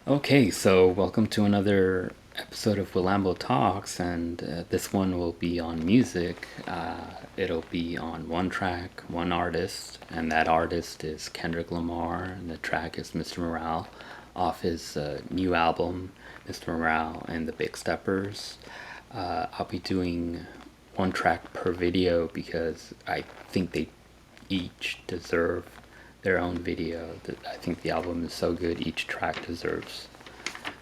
Okay, so welcome to another episode of Willambo Talks, and this one will be on music. It'll be on one track, one artist, and that artist is Kendrick Lamar, and the track is Mr. Morale off his new album, Mr. Morale and the Big Steppers. I'll be doing one track per video because I think they each deserve their own video. I think the album is so good, each track deserves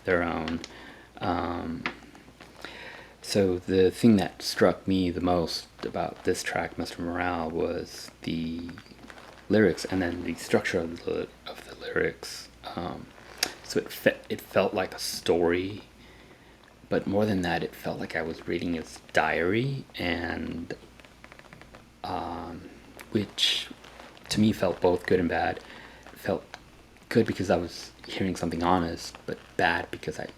their own. Um, so the thing that struck me the most about this track, Mr. Morale, was the lyrics and then the structure of the lyrics. So it felt like a story, but more than that, it felt like I was reading his diary, and which to me felt both good and bad. It felt good because I was hearing something honest, but bad because I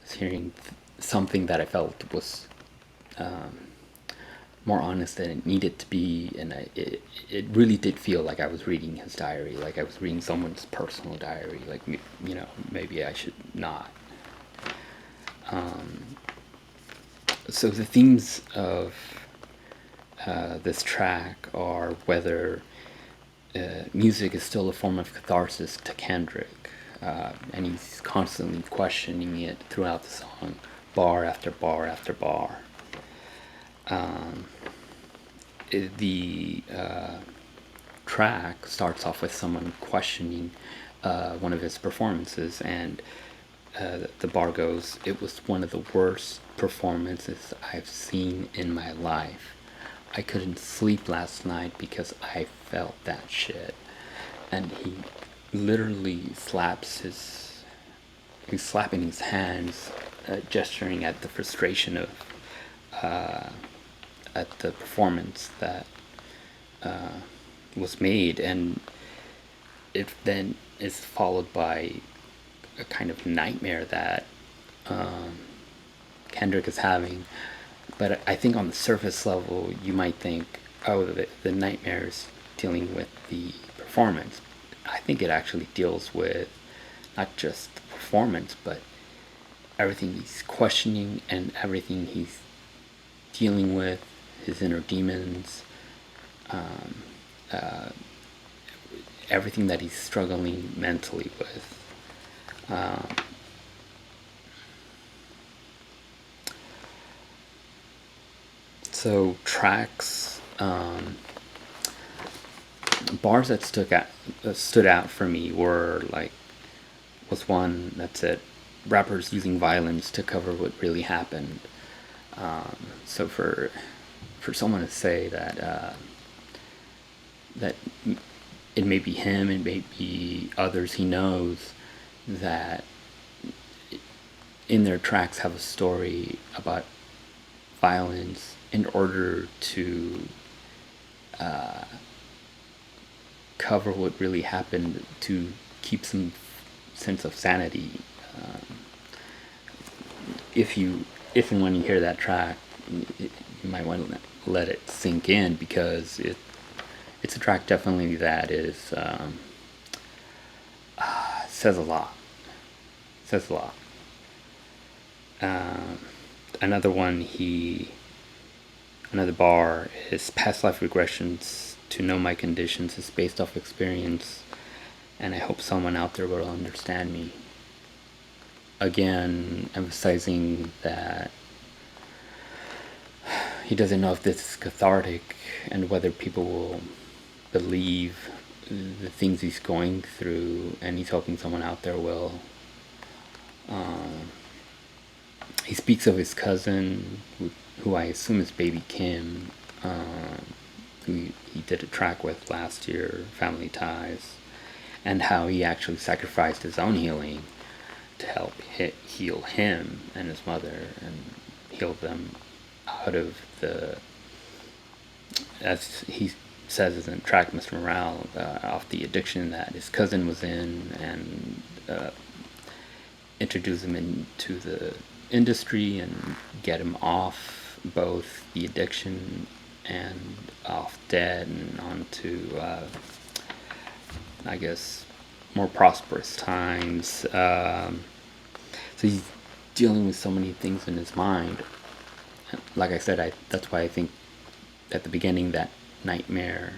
was hearing something that I felt was more honest than it needed to be, and it really did feel like I was reading his diary, like I was reading someone's personal diary. Like, maybe I should not. So the themes of this track are whether music is still a form of catharsis to Kendrick, and he's constantly questioning it throughout the song, bar after bar after bar. The track starts off with someone questioning one of his performances, and the bar goes, "It was one of the worst performances I've seen in my life. I couldn't sleep last night because I felt that shit." And he literally he's slapping his hands, gesturing at the frustration of, at the performance that was made. And it then is followed by a kind of nightmare that Kendrick is having. But I think on the surface level, you might think, oh, the nightmare is dealing with the performance. I think it actually deals with not just the performance, but everything he's questioning and everything he's dealing with, his inner demons, everything that he's struggling mentally with. So tracks, bars that stood out for me were like, was one that said, "Rappers using violence to cover what really happened." So for someone to say that that it may be him, it may be others he knows, that in their tracks have a story about violence in order to cover what really happened, to keep some sense of sanity. If and when you hear that track, you might want to let it sink in, because it's a track definitely that is says a lot. Says a lot. Another one another bar is, "Past life regressions to know my conditions is based off experience, and I hope someone out there will understand me." Again, emphasizing that he doesn't know if this is cathartic and whether people will believe the things he's going through, and he's hoping someone out there will. He speaks of his cousin, who I assume is Baby Kim, who he did a track with last year, Family Ties, and how he actually sacrificed his own healing to help heal him and his mother, and heal them out of as he says in the track, Mr. Morale, off the addiction that his cousin was in, and introduce him into the industry and get him off both the addiction and off debt and onto, I guess, more prosperous times. So he's dealing with so many things in his mind. Like I said, that's why I think at the beginning that nightmare,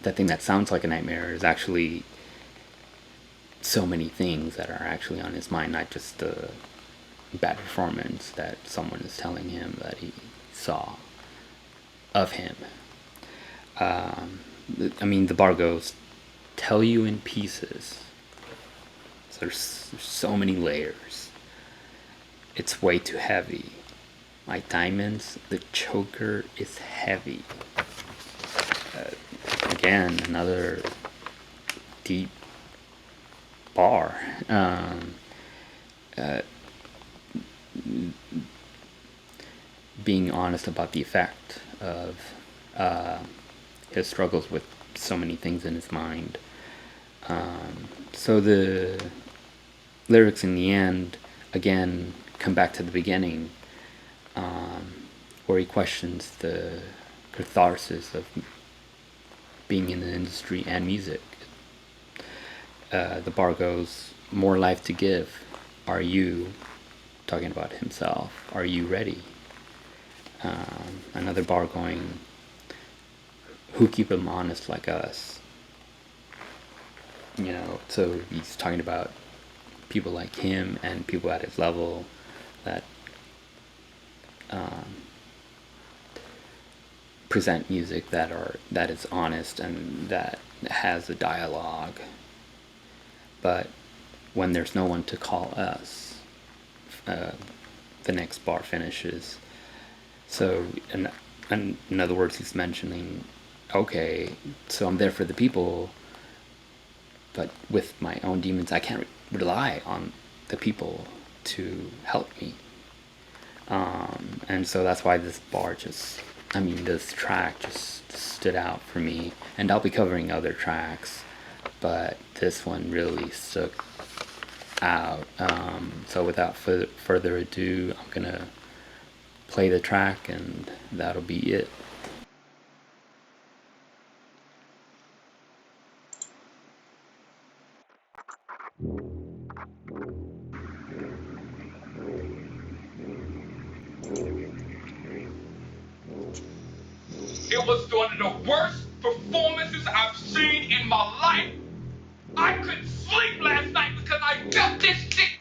that thing that sounds like a nightmare, is actually so many things that are actually on his mind, not just the bad performance that someone is telling him that he saw of him. I mean, the bar goes, tell you in pieces. So there's so many layers. It's way too heavy. My diamonds, the choker is heavy. Again, another deep bar. Being honest about the effect of his struggles with so many things in his mind. So the lyrics in the end, again, come back to the beginning, where he questions the catharsis of being in the industry and music. The bar goes, more life to give. Are you, talking about himself, are you ready? Another bar going, who keep him honest like us? You know, so he's talking about people like him and people at his level that present music that is honest and that has a dialogue. But when there's no one to call us, the next bar finishes. So, in other words, he's mentioning, okay, so I'm there for the people, but with my own demons, I can't rely on the people to help me. And so that's why this track just stood out for me. And I'll be covering other tracks, but this one really stuck out. So without further ado, I'm gonna play the track, and that'll be it. It was one of the worst performances I've seen in my life. I couldn't sleep last night because I felt this shit.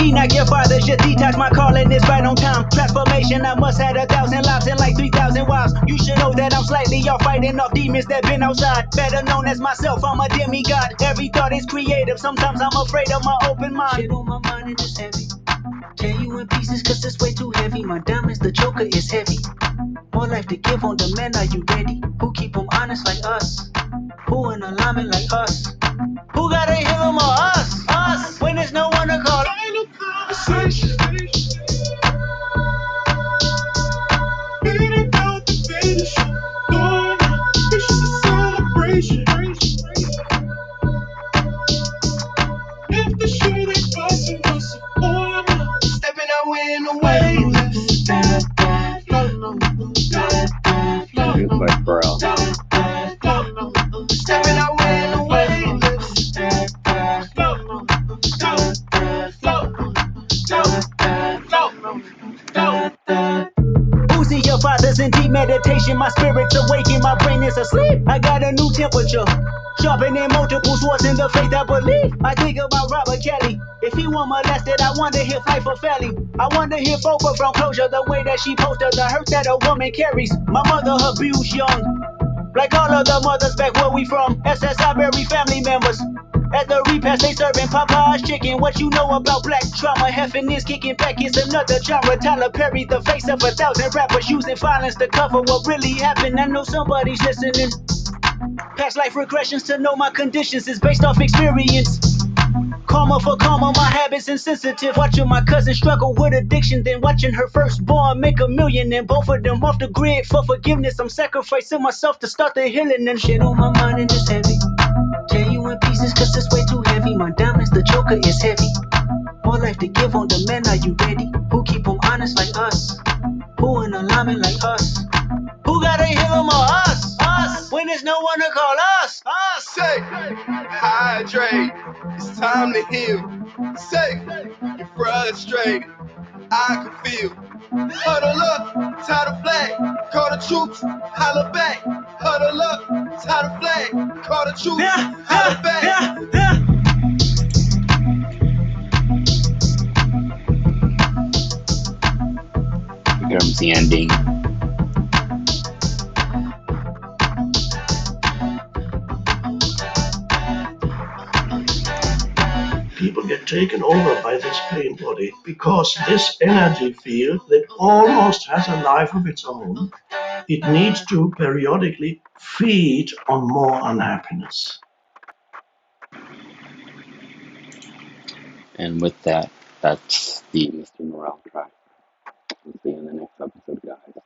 Enoch, your father should detox. My calling is right on time. Transformation, I must have 1,000 lives and like 3,000 wives. You should know that I'm slightly off, fighting off demons that been outside. Better known as myself, I'm a demigod. Every thought is creative. Sometimes I'm afraid of my open mind. Shit on my mind and it's heavy. Tear you in pieces cause it's way too heavy. My diamonds, the choker is heavy. More life to give on demand, are you ready? Who keep them honest like us? Who in alignment like us? Who gotta heal them or us? Us! When there's no one to call. Final conversation. Beating out the finish. Lord, it's just a celebration. If the shit ain't busting, what's the point? Stepping out in the way. Feels like Burrell. Stepping out in the way. Boosting your fathers in deep meditation. My spirit's awakened, my brain is asleep. I got a new temperature. Sharpening multiple swords in the faith I believe. I think about Robert Kelly. If he were molested, I wonder he'll fight for Felly. I wonder he'll focus from closure the way that she posted the hurt that a woman carries. My mother abused young. Like all of the mothers back where we from. SSI bury family members. At the repast they serving Popeye's chicken. What you know about black trauma? Heffing is kicking back, it's another genre. Tyler Perry, the face of 1,000 rappers using violence to cover what really happened. I know somebody's listening. Past life regressions to know my conditions is based off experience. Karma for karma, my habits insensitive. Watching my cousin struggle with addiction, then watching her firstborn make a million, and both of them off the grid for forgiveness. I'm sacrificing myself to start the healing, and shit on my mind and it's heavy. Tear you in pieces cause it's way too heavy. My diamonds, the joker is heavy. More life to give on demand, are you ready? Who keep them honest like us? Who in alignment like us? Who gotta heal them or us? Us! When there's no one to call us? Us! Say, hydrate. It's time to heal. Say, you're frustrated. I can feel. Huddle up, tie the flag. Call the troops, holler back. Huddle up, tie the flag. Call the troops, holler back. Here comes the ending. People get taken over by this pain body because this energy field that almost has a life of its own, it needs to periodically feed on more unhappiness. And with that, that's the Mr. Morale track. We'll see you in the next episode, guys.